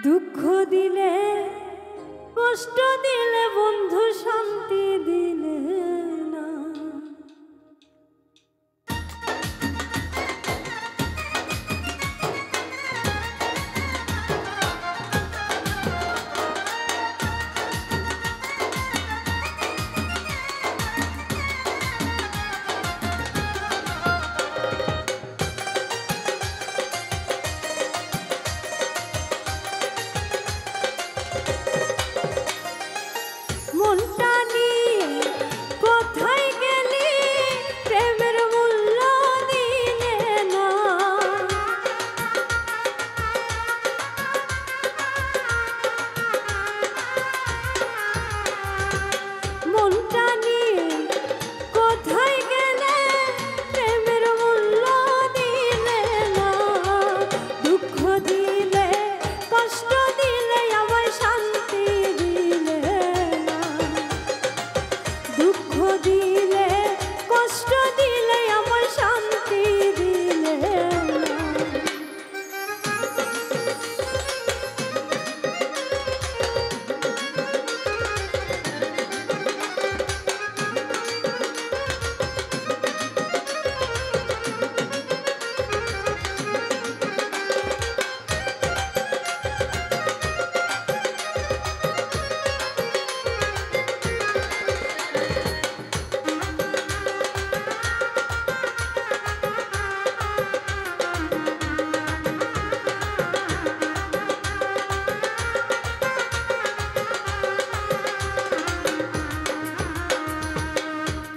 দুঃখ দিলে কষ্ট দিলে বন্ধু শান্তি দিলে না। মনটা নিয়ে কোথায় গেলি, প্রেমের মূল্য দিলে না। মনটা নিয়ে কোথায় গেলে, প্রেমের মূল্য দিলে না। দুঃখ দিলে কষ্ট দিলে আমায় শান্তি দিলে না। দুঃখ দিলে কষ্ট দিলে আমায় শান্তি দিলে না।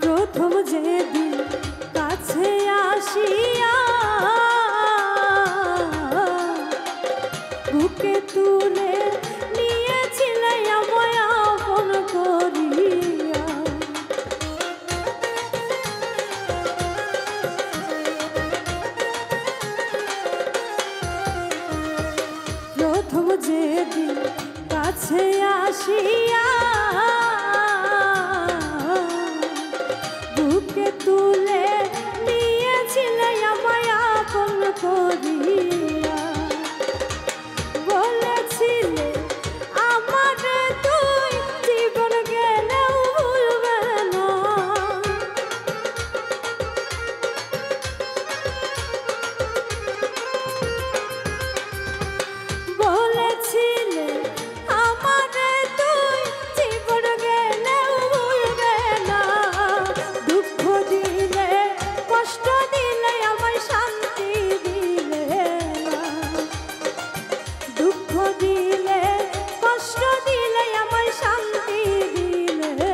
প্রথম যেদিন কাছে আসিয়া বুকে তুলে নিয়েছিলে আমায় আপন করিয়া। প্রথম যেদিন কাছে আসিয়া বুকে তুলে নিয়েছিলে আমায় আপন করিয়া। বলেছিলে আমার তুই জীবন গেলেও ভুলবে না। বলেছিলে আমার তুই জীবন গেলেও ভুলবে না। দুঃখ দিলে কষ্ট দিলে আমায় শান্তি দিলে না। দুঃখ দিলে কষ্ট দিলে আমায় শান্তি দিলে না।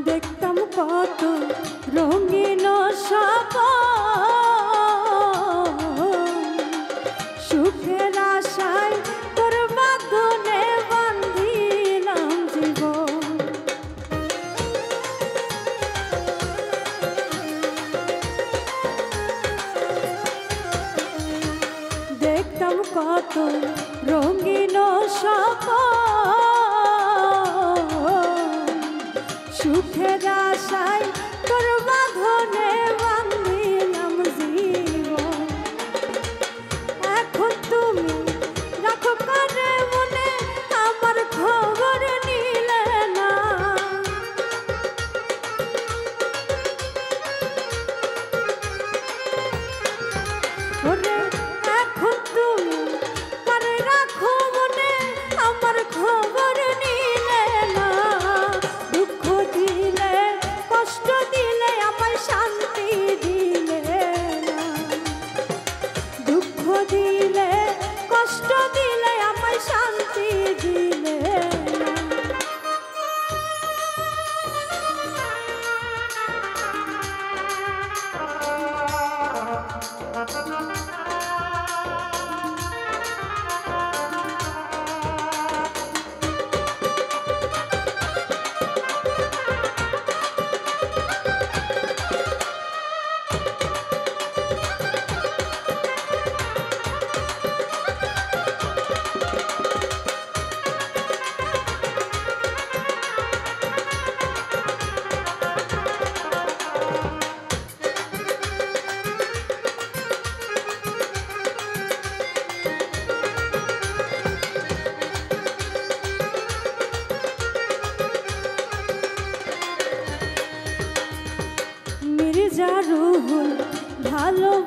দেখতাম কত রঙিন স্বপ্ন, সুখের আশায় তোর বাঁধনে বান্ধিলাম জীবন। দেখতাম কত রঙিন স্বপ্ন, সুখের আশায় তোর বাঁধনে বান্ধিলাম জীবন। এখন তুমি রাখো কানে মনে আমার খবর নিলে না। ওরে এখন তুমি কানে রাখো মনে আমার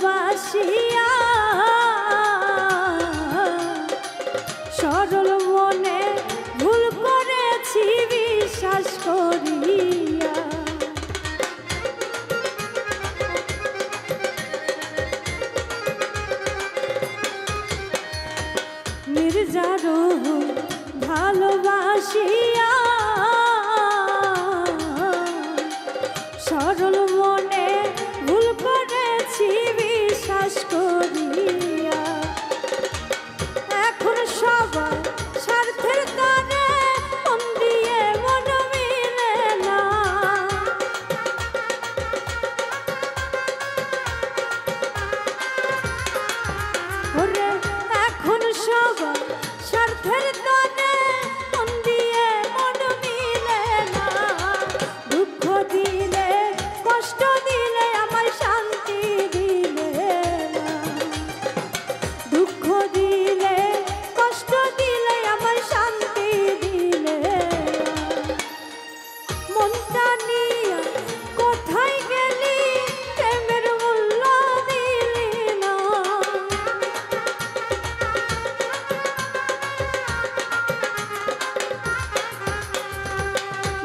ভালোবাসিয়া সরল মনে ভুল করেছি বিশ্বাস করিয়া। নির্জারো ভালোবাসিয়া সরল মনে ভুল করেছি বিশ্বাস করিয়া। এখন সবার স্বার্থের কারণে মন দিয়ে মন মিলে না। ওরে এখন সবার স্বার্থের কারণে মন দিয়ে মন মিলে না। দুঃখ দিলে কষ্ট দিলে আমার শান্তি দিলে না। দুঃখ দিলে কষ্ট দিলে আমার শান্তি দিলে না। মনটা নিয়ে কোথায় গেলি প্রেমের মূল্য দিলি না।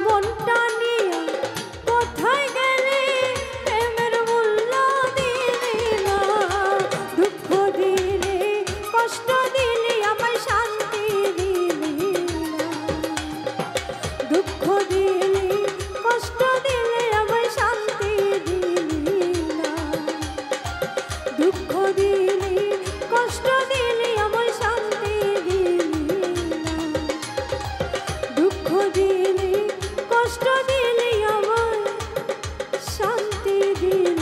মনটা নিয়ে কোথায় গেলি প্রেমের মূল্য দিলি না। দুঃখ দিলি কষ্ট দিলি আমায় শান্তি দিলি না। দুঃখ দিলি কষ্ট দিলি আমায় শান্তি দিলি না। দুঃখ দিলি কষ্ট দিলি আমায় শান্তি দিলি না। দুঃখ দিলি কষ্ট দিলি আমায় শান্তি দিলি।